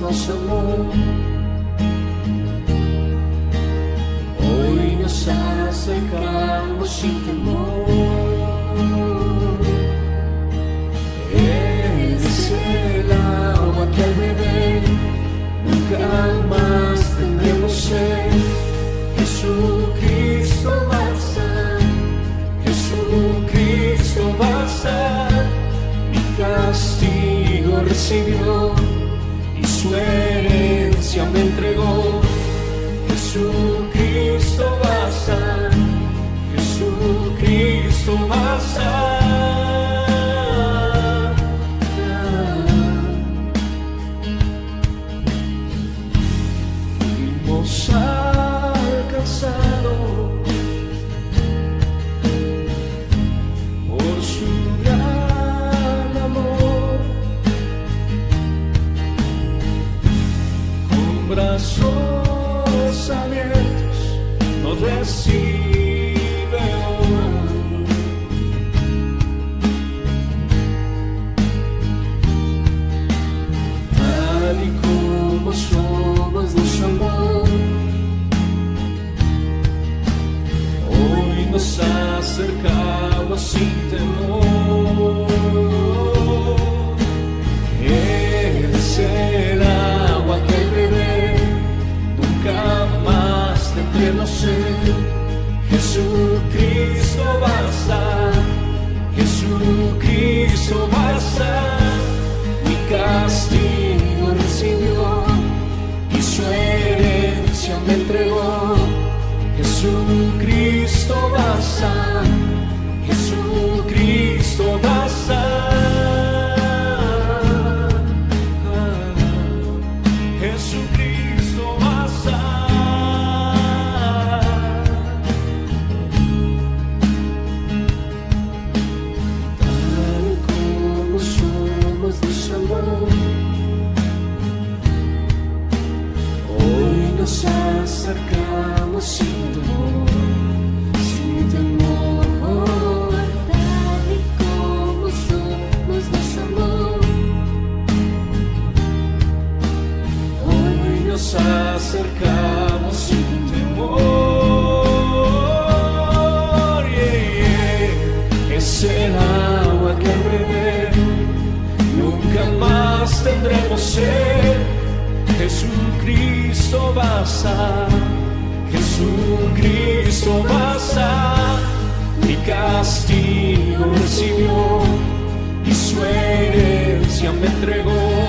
nos amó. Hoy nos acercamos sin temor. Es el agua que al beber nunca más tendremos sed. Jesucristo basta, Jesucristo basta. Mi castigo recibió y su herencia me entregó. Jesucristo basta, Jesucristo basta. Fuimos alcanzados por su gran amor, con brazos abiertos nos recibe hoy. Tal y como somos nos amó. Hoy nos acercamos sin temor. Es el agua que al beber nunca más tendremos sed. Jesucristo basta, Jesucristo basta. Mi castigo recibió y su herencia me entregó. Jesucristo basta, Jesucristo basta. Jesucristo basta. Tal como somos nos amó. Hoy nos acercamos sin temor, sin temor. Tal y como somos nos amó. Hoy nos acercamos sin temor. Es el agua que al beber nunca más tendremos sed. Jesucristo basta, Jesucristo basta. Mi castigo recibió y su herencia me entregó.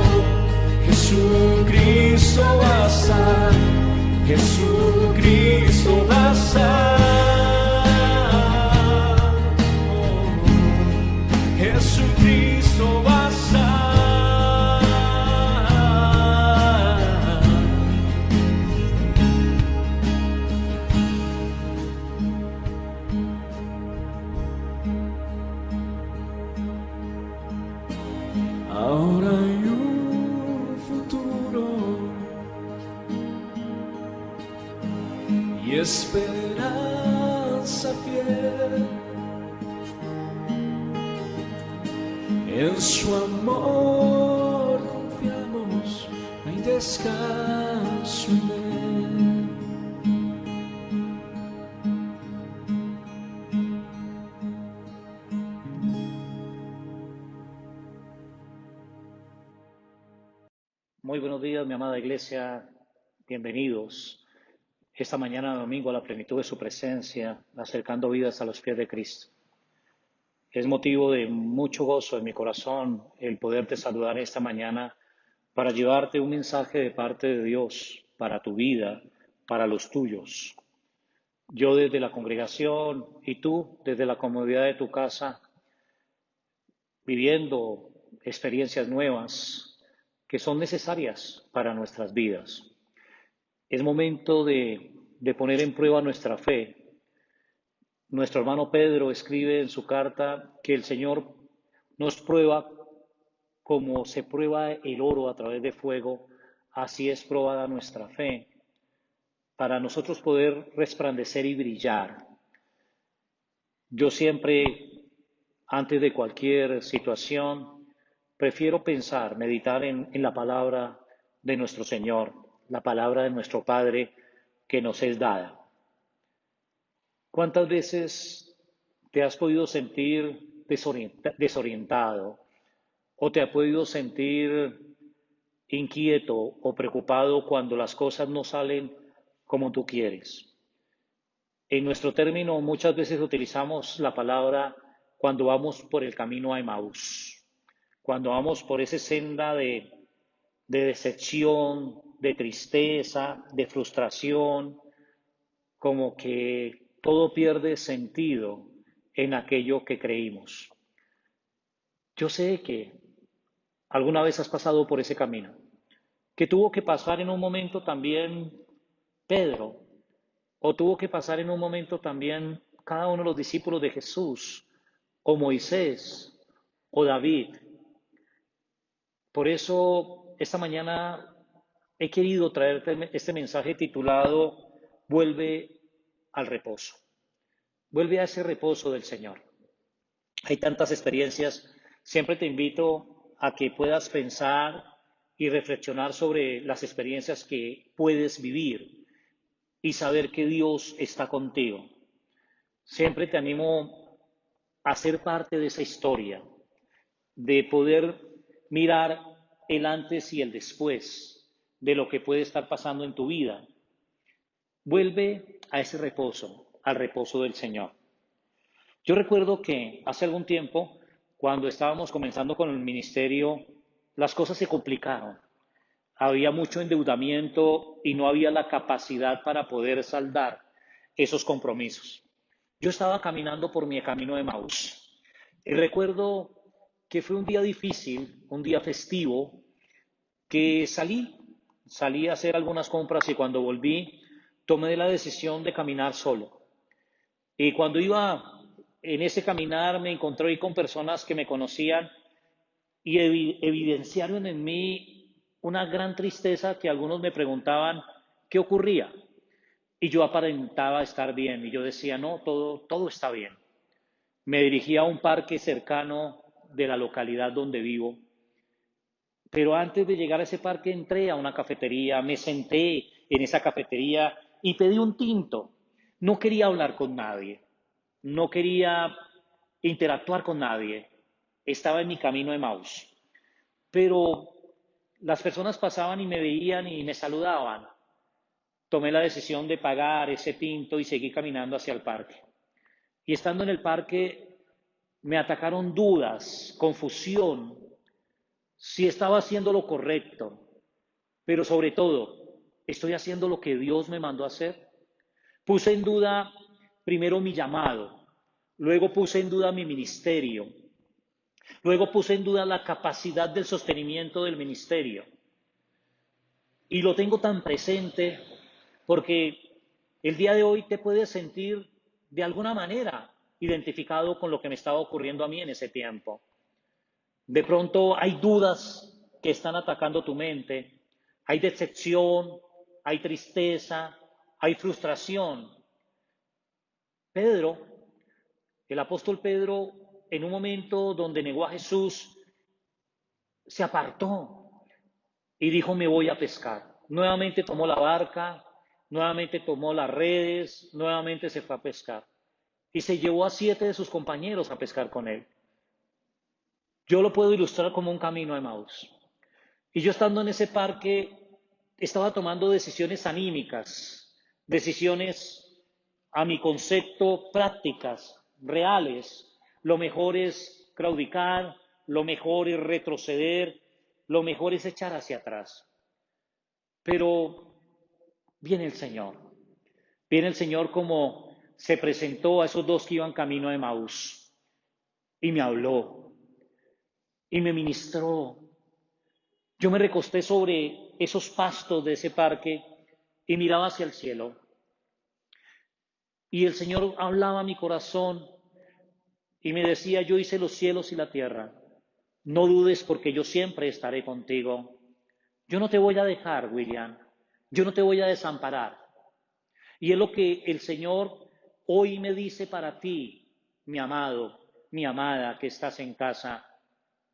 Jesucristo basta, Jesucristo basta. Jesucristo basta. Ahora hay un futuro y esperanza fiel. En su amor confiamos, no hay descanso en él. Muy buenos días, mi amada iglesia. Bienvenidos esta mañana de domingo a la plenitud de su presencia, acercando vidas a los pies de Cristo. Es motivo de mucho gozo en mi corazón el poderte saludar esta mañana para llevarte un mensaje de parte de Dios para tu vida, para los tuyos. Yo desde la congregación y tú desde la comodidad de tu casa, viviendo experiencias nuevas que son necesarias para nuestras vidas. Es momento de poner en prueba nuestra fe. Nuestro hermano Pedro escribe en su carta que el Señor nos prueba como se prueba el oro a través de fuego, así es probada nuestra fe, para nosotros poder resplandecer y brillar. Yo siempre, antes de cualquier situación, prefiero pensar, meditar en la palabra de nuestro Señor, la palabra de nuestro Padre que nos es dada. ¿Cuántas veces te has podido sentir desorientado o te has podido sentir inquieto o preocupado cuando las cosas no salen como tú quieres? En nuestro término muchas veces utilizamos la palabra cuando vamos por el camino a Emaús, cuando vamos por esa senda de decepción, de tristeza, de frustración, como que todo pierde sentido en aquello que creímos. Yo sé que alguna vez has pasado por ese camino, que tuvo que pasar en un momento también Pedro, o tuvo que pasar en un momento también cada uno de los discípulos de Jesús, o Moisés, o David. Por eso, esta mañana he querido traerte este mensaje titulado Vuelve al reposo. Vuelve a ese reposo del Señor. Hay tantas experiencias. Siempre te invito a que puedas pensar y reflexionar sobre las experiencias que puedes vivir y saber que Dios está contigo. Siempre te animo a ser parte de esa historia, de poder mirar el antes y el después de lo que puede estar pasando en tu vida. Vuelve a ese reposo, al reposo del Señor. Yo recuerdo que hace algún tiempo, cuando estábamos comenzando con el ministerio, las cosas se complicaron. Había mucho endeudamiento y no había la capacidad para poder saldar esos compromisos. Yo estaba caminando por mi camino de Emaús y recuerdo que fue un día difícil, un día festivo, que salí a hacer algunas compras y cuando volví tomé la decisión de caminar solo. Y cuando iba en ese caminar me encontré con personas que me conocían y evidenciaron en mí una gran tristeza que algunos me preguntaban qué ocurría. Y yo aparentaba estar bien y yo decía, no, todo está bien. Me dirigí a un parque cercano de la localidad donde vivo, pero antes de llegar a ese parque entré a una cafetería, me senté en esa cafetería y pedí un tinto. No quería hablar con nadie, no quería interactuar con nadie. Estaba en mi camino de Maús. Pero las personas pasaban y me veían y me saludaban. Tomé la decisión de pagar ese tinto y seguí caminando hacia el parque. Y estando en el parque me atacaron dudas, confusión, si estaba haciendo lo correcto, pero sobre todo, ¿estoy haciendo lo que Dios me mandó a hacer? Puse en duda primero mi llamado, luego puse en duda mi ministerio, luego puse en duda la capacidad del sostenimiento del ministerio. Y lo tengo tan presente porque el día de hoy te puedes sentir de alguna manera identificado con lo que me estaba ocurriendo a mí en ese tiempo. De pronto hay dudas que están atacando tu mente, hay decepción, hay tristeza, hay frustración. Pedro, el apóstol Pedro, en un momento donde negó a Jesús, se apartó y dijo, me voy a pescar. Nuevamente tomó la barca, nuevamente tomó las redes, nuevamente se fue a pescar. Y se llevó a 7 de sus compañeros a pescar con él. Yo lo puedo ilustrar como un camino a Emaús. Y yo estando en ese parque, estaba tomando decisiones anímicas, decisiones a mi concepto prácticas, reales. Lo mejor es claudicar, lo mejor es retroceder, lo mejor es echar hacia atrás. Pero viene el Señor. Viene el Señor como se presentó a esos dos que iban camino a Emaús. Y me habló. Y me ministró. Yo me recosté sobre esos pastos de ese parque y miraba hacia el cielo. Y el Señor hablaba a mi corazón y me decía, yo hice los cielos y la tierra. No dudes porque yo siempre estaré contigo. Yo no te voy a dejar, William. Yo no te voy a desamparar. Y es lo que el Señor hoy me dice para ti, mi amado, mi amada que estás en casa.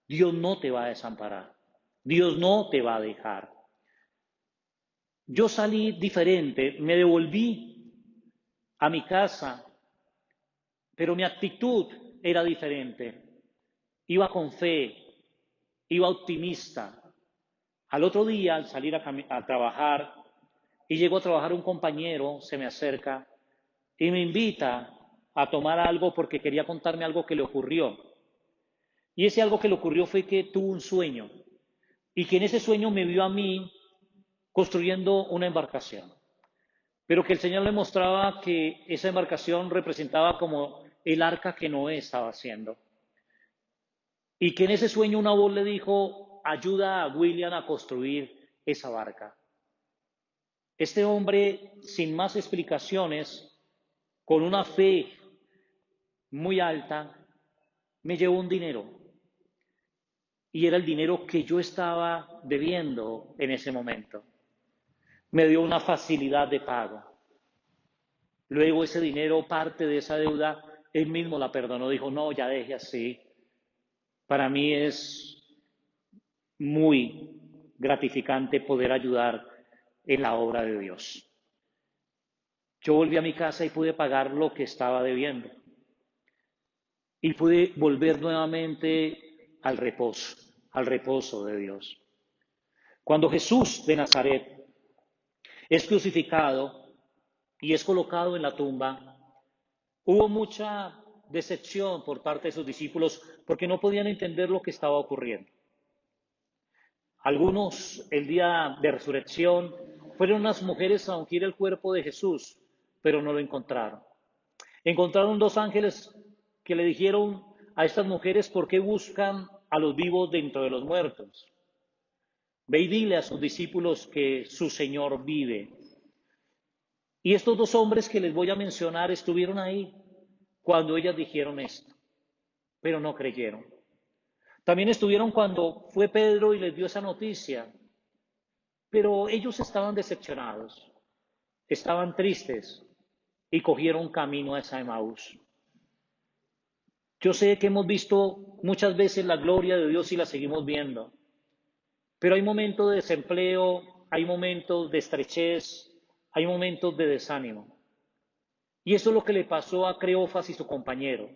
Dios no te va a desamparar. Dios no te va a dejar. Yo salí diferente, me devolví a mi casa, pero mi actitud era diferente. Iba con fe, iba optimista. Al otro día, al salir a trabajar, y llego a trabajar un compañero, se me acerca y me invita a tomar algo porque quería contarme algo que le ocurrió. Y ese algo que le ocurrió fue que tuvo un sueño y que en ese sueño me vio a mí construyendo una embarcación, pero que el Señor le mostraba que esa embarcación representaba como el arca que Noé estaba haciendo. Y que en ese sueño una voz le dijo, ayuda a William a construir esa barca. Este hombre, sin más explicaciones, con una fe muy alta, me llevó un dinero. Y era el dinero que yo estaba debiendo en ese momento. Me dio una facilidad de pago. Luego ese dinero, parte de esa deuda, él mismo la perdonó. Dijo, no, ya deje así. Para mí es muy gratificante poder ayudar en la obra de Dios. Yo volví a mi casa y pude pagar lo que estaba debiendo. Y pude volver nuevamente al reposo de Dios. Cuando Jesús de Nazaret es crucificado y es colocado en la tumba, hubo mucha decepción por parte de sus discípulos porque no podían entender lo que estaba ocurriendo. Algunos, el día de resurrección, fueron unas mujeres a ungir el cuerpo de Jesús, pero no lo encontraron. Encontraron dos ángeles que le dijeron a estas mujeres por qué buscan a los vivos dentro de los muertos. Ve y dile a sus discípulos que su Señor vive. Y estos dos hombres que les voy a mencionar estuvieron ahí cuando ellas dijeron esto, pero no creyeron. También estuvieron cuando fue Pedro y les dio esa noticia, pero ellos estaban decepcionados, estaban tristes y cogieron camino a Emaús. Yo sé que hemos visto muchas veces la gloria de Dios y la seguimos viendo, pero hay momentos de desempleo, hay momentos de estrechez, hay momentos de desánimo. Y eso es lo que le pasó a Cleofas y su compañero.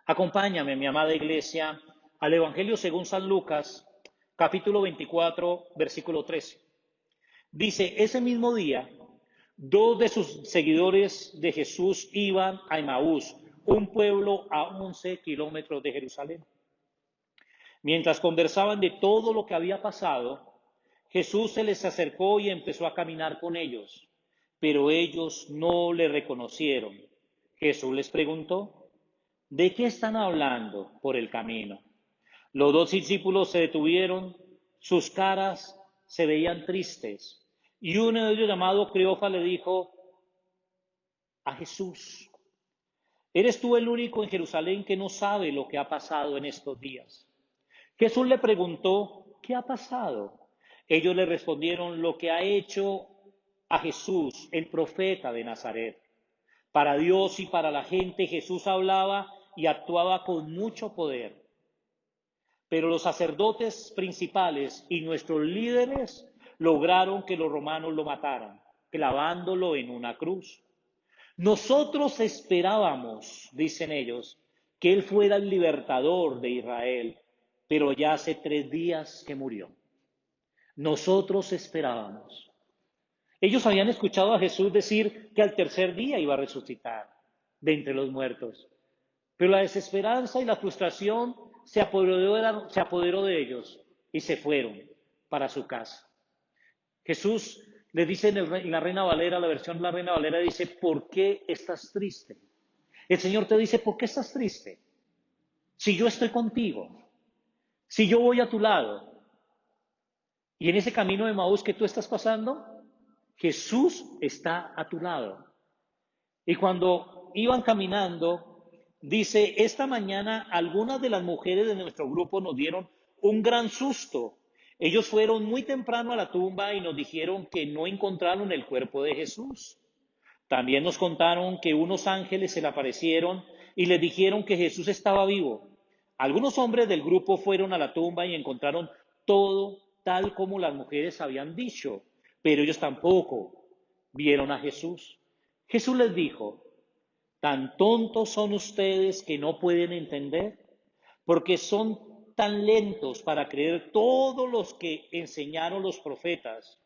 Acompáñame, mi amada iglesia, al Evangelio según San Lucas, capítulo 24, versículo 13. Dice, ese mismo día, dos de sus seguidores de Jesús iban a Emaús, un pueblo a 11 kilómetros de Jerusalén. Mientras conversaban de todo lo que había pasado, Jesús se les acercó y empezó a caminar con ellos, pero ellos no le reconocieron. Jesús les preguntó, ¿de qué están hablando por el camino? Los dos discípulos se detuvieron, sus caras se veían tristes, y uno de ellos, llamado Cleofas, le dijo a Jesús, ¿eres tú el único en Jerusalén que no sabe lo que ha pasado en estos días? Jesús le preguntó, ¿qué ha pasado? Ellos le respondieron, lo que ha hecho a Jesús, el profeta de Nazaret. Para Dios y para la gente Jesús hablaba y actuaba con mucho poder. Pero los sacerdotes principales y nuestros líderes lograron que los romanos lo mataran, clavándolo en una cruz. Nosotros esperábamos, dicen ellos, que él fuera el libertador de Israel, pero ya hace 3 días que murió. Nosotros esperábamos. Ellos habían escuchado a Jesús decir que al tercer día iba a resucitar de entre los muertos. Pero la desesperanza y la frustración se apoderó de ellos y se fueron para su casa. Jesús les dice en la Reina Valera, la versión de la Reina Valera dice, ¿por qué estás triste? El Señor te dice, ¿por qué estás triste? Si yo estoy contigo, si yo voy a tu lado, y en ese camino de Emaús que tú estás pasando, Jesús está a tu lado. Y cuando iban caminando, dice, esta mañana algunas de las mujeres de nuestro grupo nos dieron un gran susto. Ellos fueron muy temprano a la tumba y nos dijeron que no encontraron el cuerpo de Jesús. También nos contaron que unos ángeles se le aparecieron y les dijeron que Jesús estaba vivo. Algunos hombres del grupo fueron a la tumba y encontraron todo tal como las mujeres habían dicho, pero ellos tampoco vieron a Jesús. Jesús les dijo, ¿tan tontos son ustedes que no pueden entender? Porque son tan lentos para creer todos los que enseñaron los profetas.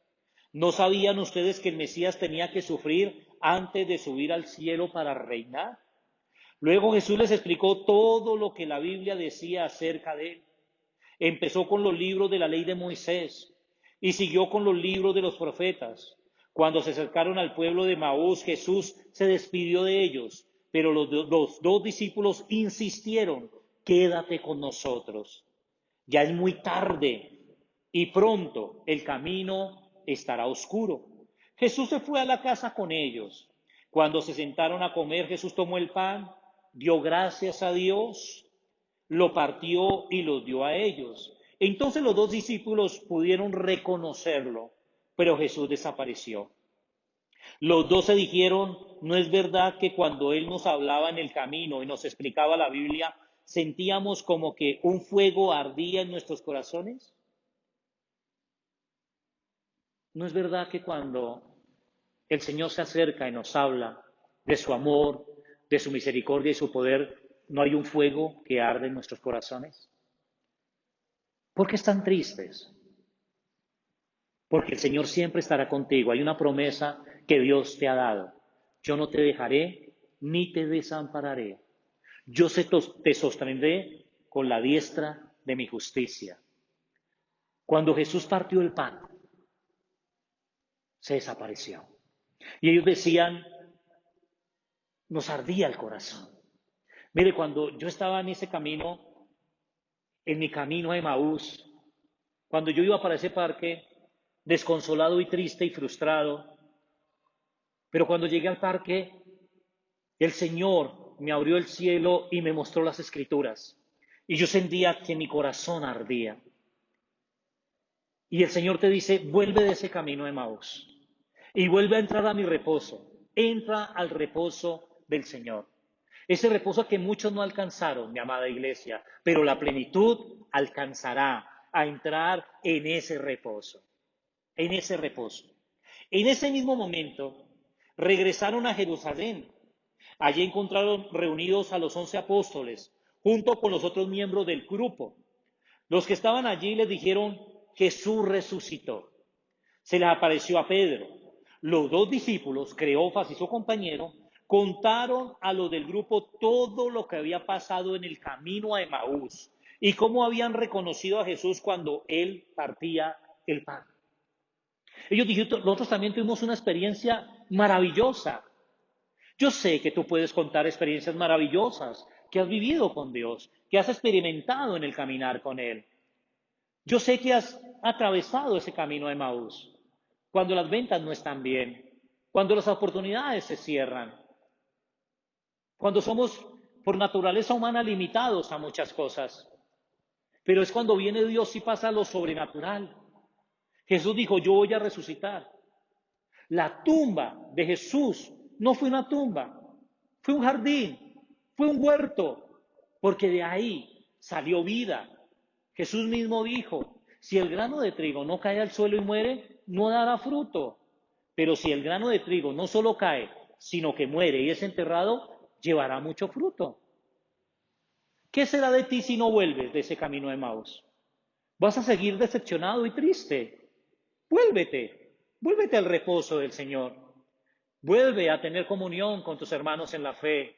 ¿No sabían ustedes que el Mesías tenía que sufrir antes de subir al cielo para reinar? Luego Jesús les explicó todo lo que la Biblia decía acerca de él. Empezó con los libros de la ley de Moisés y siguió con los libros de los profetas. Cuando se acercaron al pueblo de Maús, Jesús se despidió de ellos, pero los dos discípulos insistieron, quédate con nosotros. Ya es muy tarde y pronto el camino estará oscuro. Jesús se fue a la casa con ellos. Cuando se sentaron a comer, Jesús tomó el pan, dio gracias a Dios, lo partió y lo dio a ellos. Entonces los dos discípulos pudieron reconocerlo, pero Jesús desapareció. Los dos se dijeron, ¿no es verdad que cuando Él nos hablaba en el camino y nos explicaba la Biblia, sentíamos como que un fuego ardía en nuestros corazones? ¿No es verdad que cuando el Señor se acerca y nos habla de su amor, de su misericordia y su poder, no hay un fuego que arde en nuestros corazones? ¿Por qué están tristes? Porque el Señor siempre estará contigo. Hay una promesa que Dios te ha dado. Yo no te dejaré ni te desampararé. Yo te sostendré con la diestra de mi justicia. Cuando Jesús partió el pan, se desapareció. Y ellos decían, nos ardía el corazón. Mire, cuando yo estaba en ese camino, en mi camino a Emaús, cuando yo iba para ese parque, desconsolado y triste y frustrado, pero cuando llegué al parque, el Señor me abrió el cielo y me mostró las Escrituras. Y yo sentía que mi corazón ardía. Y el Señor te dice, vuelve de ese camino a Emaús y vuelve a entrar a mi reposo. Entra al reposo del Señor. Ese reposo que muchos no alcanzaron, mi amada iglesia, pero la plenitud alcanzará a entrar en ese reposo. En ese reposo. En ese mismo momento, regresaron a Jerusalén. Allí encontraron reunidos a los 11 apóstoles, junto con los otros miembros del grupo. Los que estaban allí les dijeron, Jesús resucitó. Se les apareció a Pedro. Los dos discípulos, Cleofas y su compañero, contaron a los del grupo todo lo que había pasado en el camino a Emaús y cómo habían reconocido a Jesús cuando él partía el pan. Ellos dijeron, nosotros también tuvimos una experiencia maravillosa. Yo sé que tú puedes contar experiencias maravillosas que has vivido con Dios, que has experimentado en el caminar con Él. Yo sé que has atravesado ese camino de Emaús, cuando las ventas no están bien, cuando las oportunidades se cierran, cuando somos por naturaleza humana limitados a muchas cosas. Pero es cuando viene Dios y pasa lo sobrenatural. Jesús dijo, yo voy a resucitar. La tumba de Jesús no fue una tumba, fue un jardín, fue un huerto, porque de ahí salió vida. Jesús mismo dijo, si el grano de trigo no cae al suelo y muere, no dará fruto. Pero si el grano de trigo no solo cae, sino que muere y es enterrado, llevará mucho fruto. ¿Qué será de ti si no vuelves de ese camino de Emaús? ¿Vas a seguir decepcionado y triste? Vuélvete al reposo del Señor. Vuelve a tener comunión con tus hermanos en la fe.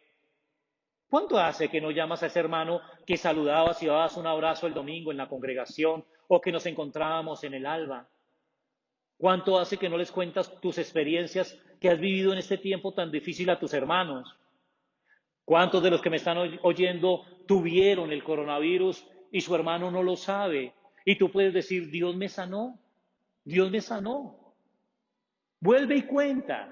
¿Cuánto hace que no llamas a ese hermano que saludabas y dabas un abrazo el domingo en la congregación o que nos encontrábamos en el alba? ¿Cuánto hace que no les cuentas tus experiencias que has vivido en este tiempo tan difícil a tus hermanos? ¿Cuántos de los que me están oyendo tuvieron el coronavirus y su hermano no lo sabe? Y tú puedes decir, Dios me sanó, Dios me sanó. Vuelve y cuenta.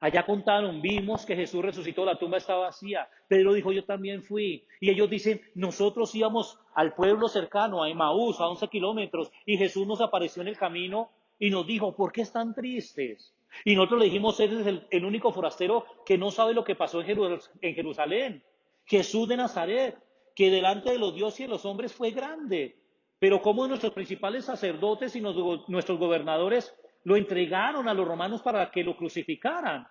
Allá contaron, vimos que Jesús resucitó, la tumba estaba vacía. Pedro dijo, yo también fui. Y ellos dicen, nosotros íbamos al pueblo cercano, a Emaús, a 11 kilómetros, y Jesús nos apareció en el camino y nos dijo, ¿por qué están tristes? Y nosotros le dijimos, eres el único forastero que no sabe lo que pasó en Jerusalén. Jesús de Nazaret, que delante de los dioses y de los hombres fue grande. Pero como nuestros principales sacerdotes y nuestros gobernadores Lo entregaron a los romanos para que lo crucificaran.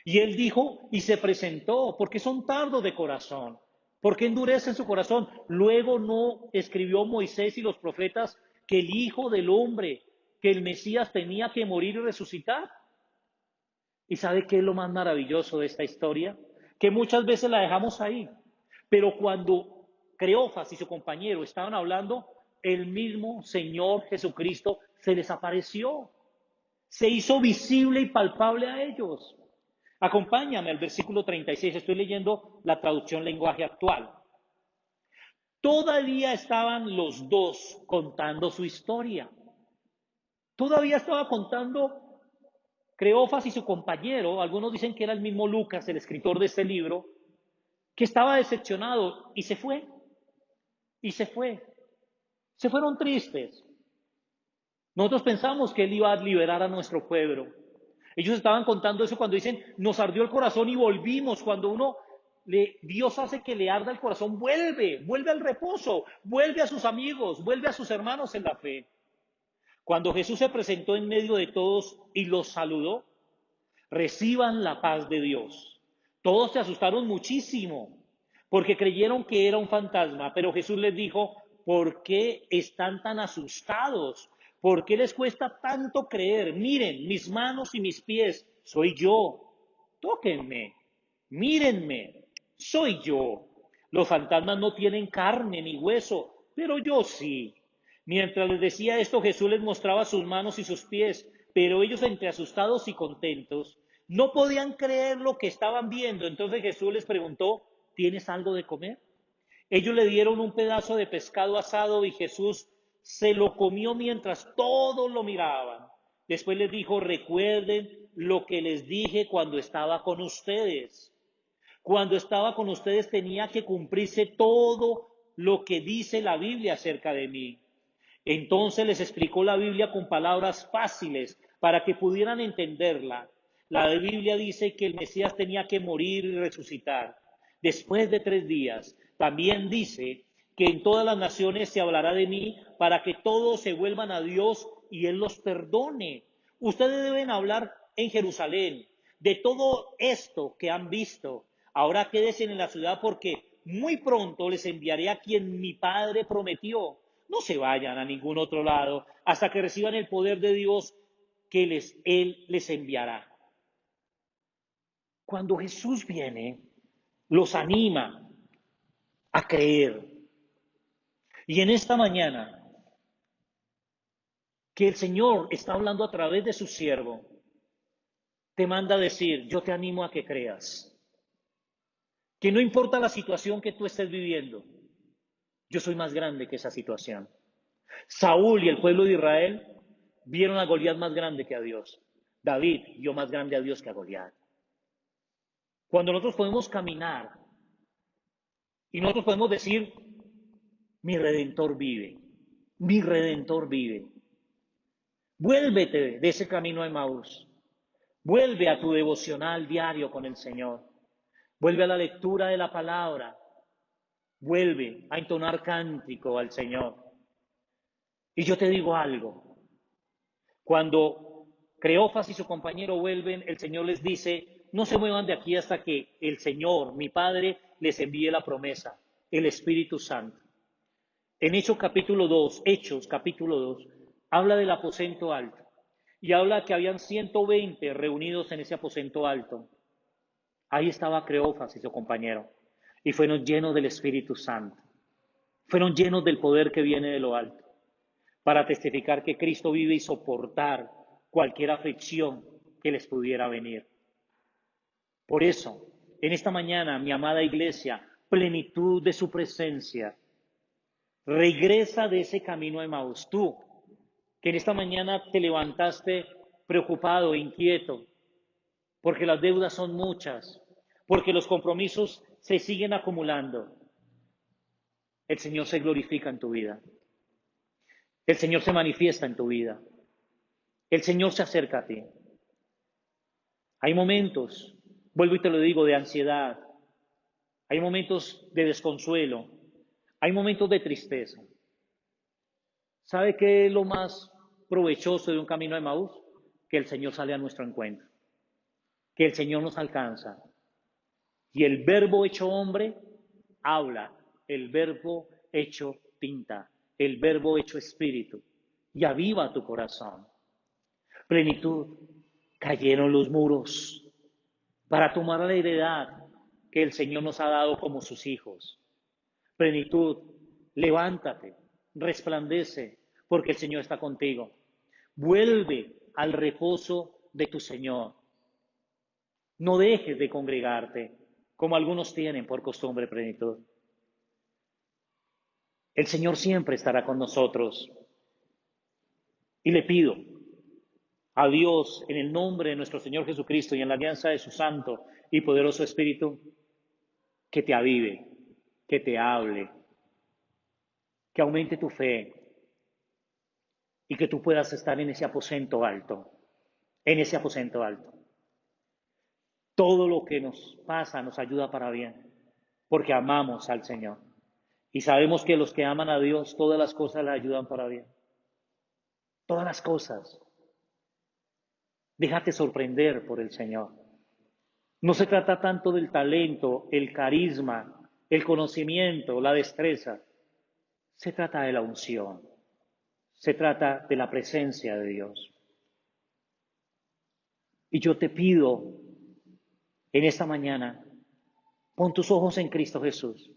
Y él dijo y se presentó, porque son tardos de corazón, porque endurecen su corazón. Luego no escribió Moisés y los profetas que el Hijo del Hombre, que el Mesías tenía que morir y resucitar. ¿Y sabe qué es lo más maravilloso de esta historia? Que muchas veces la dejamos ahí, pero cuando Cleofas y su compañero estaban hablando, el mismo Señor Jesucristo se les apareció, se hizo visible y palpable a ellos. Acompáñame al versículo 36, estoy leyendo la traducción lenguaje actual. Todavía estaban los dos contando su historia. Todavía estaba contando Cleofas y su compañero, algunos dicen que era el mismo Lucas, el escritor de este libro, que estaba decepcionado y se fue, y se fue. Se fueron tristes. Nosotros pensamos que él iba a liberar a nuestro pueblo. Ellos estaban contando eso cuando dicen, nos ardió el corazón y volvimos. Cuando Dios hace que le arda el corazón, vuelve al reposo, vuelve a sus amigos, vuelve a sus hermanos en la fe. Cuando Jesús se presentó en medio de todos y los saludó, reciban la paz de Dios. Todos se asustaron muchísimo porque creyeron que era un fantasma, pero Jesús les dijo, ¿por qué están tan asustados? ¿Por qué les cuesta tanto creer? Miren, mis manos y mis pies, soy yo. Tóquenme, mírenme, soy yo. Los fantasmas no tienen carne ni hueso, pero yo sí. Mientras les decía esto, Jesús les mostraba sus manos y sus pies, pero ellos, entre asustados y contentos, no podían creer lo que estaban viendo. Entonces Jesús les preguntó, ¿tienes algo de comer? Ellos le dieron un pedazo de pescado asado y Jesús se lo comió mientras todos lo miraban. Después les dijo, recuerden lo que les dije cuando estaba con ustedes. Cuando estaba con ustedes tenía que cumplirse todo lo que dice la Biblia acerca de mí. Entonces les explicó la Biblia con palabras fáciles para que pudieran entenderla. La Biblia dice que el Mesías tenía que morir y resucitar después de 3 días. También dice que en todas las naciones se hablará de mí para que todos se vuelvan a Dios y Él los perdone. Ustedes deben hablar en Jerusalén de todo esto que han visto. Ahora quédense en la ciudad porque muy pronto les enviaré a quien mi Padre prometió. No se vayan a ningún otro lado hasta que reciban el poder de Dios que Él les enviará. Cuando Jesús viene, los anima a creer. Y en esta mañana, que el Señor está hablando a través de su siervo, te manda a decir, yo te animo a que creas. Que no importa la situación que tú estés viviendo, yo soy más grande que esa situación. Saúl y el pueblo de Israel vieron a Goliat más grande que a Dios. David vio más grande a Dios que a Goliat. Cuando nosotros podemos caminar y nosotros podemos decir, mi Redentor vive, mi Redentor vive. Vuélvete de ese camino a Emaús. Vuelve a tu devocional diario con el Señor. Vuelve a la lectura de la palabra. Vuelve a entonar cántico al Señor. Y yo te digo algo. Cuando Cleofas y su compañero vuelven, el Señor les dice, no se muevan de aquí hasta que el Señor, mi Padre, les envíe la promesa, el Espíritu Santo. En Hechos capítulo 2, habla del aposento alto. Y habla que habían 120 reunidos en ese aposento alto. Ahí estaba Cleofas y su compañero. Y fueron llenos del Espíritu Santo. Fueron llenos del poder que viene de lo alto. Para testificar que Cristo vive y soportar cualquier aflicción que les pudiera venir. Por eso, en esta mañana, mi amada iglesia, plenitud de su presencia, regresa de ese camino a Emaús. Tú, que en esta mañana te levantaste preocupado, inquieto, porque las deudas son muchas, porque los compromisos se siguen acumulando. El Señor se glorifica en tu vida. El Señor se manifiesta en tu vida. El Señor se acerca a ti. Hay momentos, vuelvo y te lo digo, de ansiedad. Hay momentos de desconsuelo. Hay momentos de tristeza. ¿Sabe qué es lo más provechoso de un camino a Emaús? que el Señor sale a nuestro encuentro, que el Señor nos alcanza. Y el verbo hecho hombre habla, el verbo hecho tinta, el verbo hecho espíritu, y aviva tu corazón. Plenitud, cayeron los muros para tomar la heredad que el Señor nos ha dado como sus hijos. Plenitud, levántate, resplandece, porque el Señor está contigo. Vuelve al reposo de tu Señor. No dejes de congregarte, como algunos tienen por costumbre. Plenitud. El Señor siempre estará con nosotros. Y le pido a Dios, en el nombre de nuestro Señor Jesucristo y en la alianza de su santo y poderoso Espíritu, que te avive, que te hable, que aumente tu fe y que tú puedas estar en ese aposento alto, en ese aposento alto. Todo lo que nos pasa nos ayuda para bien, porque amamos al Señor. Y sabemos que los que aman a Dios, todas las cosas le ayudan para bien. Todas las cosas. Déjate sorprender por el Señor. No se trata tanto del talento, el carisma, el conocimiento, la destreza. Se trata de la unción. Se trata de la presencia de Dios. Y yo te pido en esta mañana, pon tus ojos en Cristo Jesús,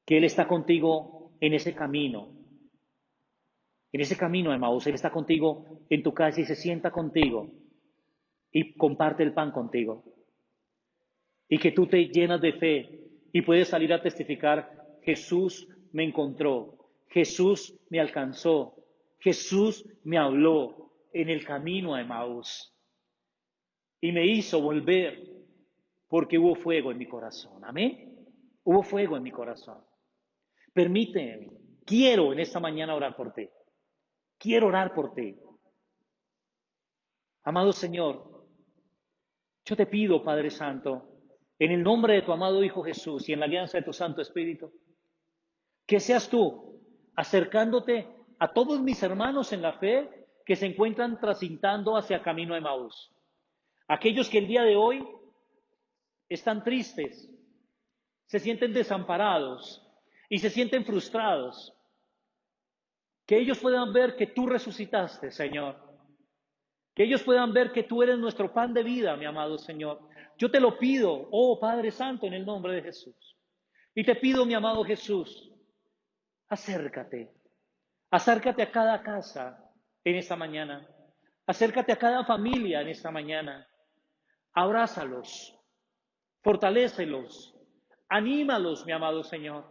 que Él está contigo en ese camino de Emaús. Él está contigo en tu casa y se sienta contigo y comparte el pan contigo. Y que tú te llenas de fe y puedes salir a testificar: Jesús me encontró, Jesús me alcanzó, Jesús me habló en el camino a Emaús y me hizo volver porque hubo fuego en mi corazón. Amén. Hubo fuego en mi corazón. Permíteme, quiero en esta mañana orar por ti. Quiero orar por ti. Amado Señor, yo te pido, Padre Santo, en el nombre de tu amado Hijo Jesús y en la alianza de tu Santo Espíritu, que seas tú acercándote a todos mis hermanos en la fe que se encuentran transitando hacia camino a Emaús. Aquellos que el día de hoy están tristes, se sienten desamparados y se sienten frustrados. Que ellos puedan ver que tú resucitaste, Señor. Que ellos puedan ver que tú eres nuestro pan de vida, mi amado Señor. Yo te lo pido, oh Padre Santo, en el nombre de Jesús. Y te pido, mi amado Jesús, acércate. Acércate a cada casa en esta mañana. Acércate a cada familia en esta mañana. Abrázalos. Fortalécelos. Anímalos, mi amado Señor.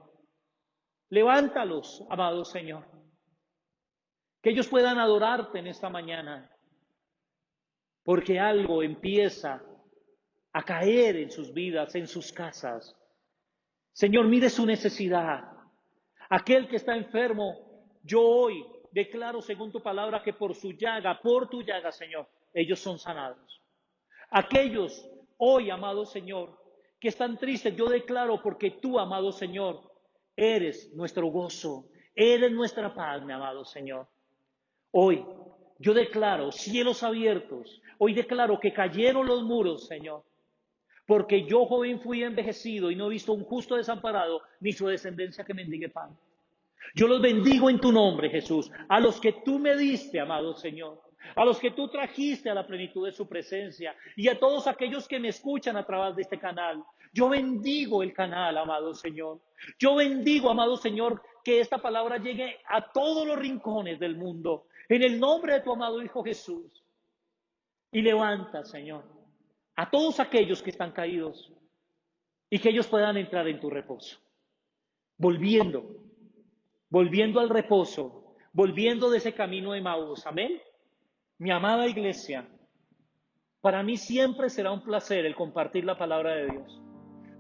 Levántalos, amado Señor. Que ellos puedan adorarte en esta mañana. Porque algo empieza a caer en sus vidas, en sus casas. Señor, mire su necesidad. Aquel que está enfermo, yo hoy declaro según tu palabra que por tu llaga, Señor, ellos son sanados. Aquellos hoy, amado Señor, que están tristes, yo declaro porque tú, amado Señor, eres nuestro gozo, eres nuestra paz, mi amado Señor. Hoy yo declaro cielos abiertos, hoy declaro que cayeron los muros, Señor, porque yo joven fui envejecido y no he visto un justo desamparado, ni su descendencia que mendigue pan. Yo los bendigo en tu nombre, Jesús, a los que tú me diste, amado Señor, a los que tú trajiste a la plenitud de su presencia y a todos aquellos que me escuchan a través de este canal. Yo bendigo el canal, amado Señor. Yo bendigo, amado Señor, que esta palabra llegue a todos los rincones del mundo, en el nombre de tu amado Hijo Jesús. Y levanta, Señor, a todos aquellos que están caídos y que ellos puedan entrar en tu reposo, volviendo al reposo, volviendo de ese camino de Emaús. Amén. Mi amada iglesia, para mí siempre será un placer el compartir la palabra de Dios.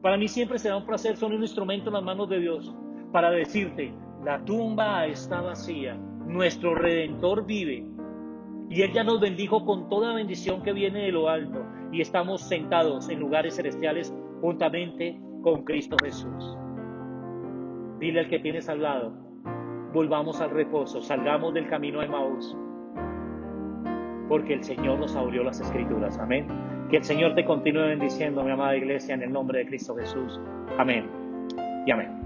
Para mí siempre será un placer, son un instrumento en las manos de Dios para decirte: la tumba está vacía, nuestro Redentor vive. Y Él ya nos bendijo con toda bendición que viene de lo alto. Y estamos sentados en lugares celestiales juntamente con Cristo Jesús. Dile al que tienes al lado: volvamos al reposo, salgamos del camino de Emaús. porque el Señor nos abrió las Escrituras. Amén. Que el Señor te continúe bendiciendo, mi amada iglesia, en el nombre de Cristo Jesús. Amén y amén.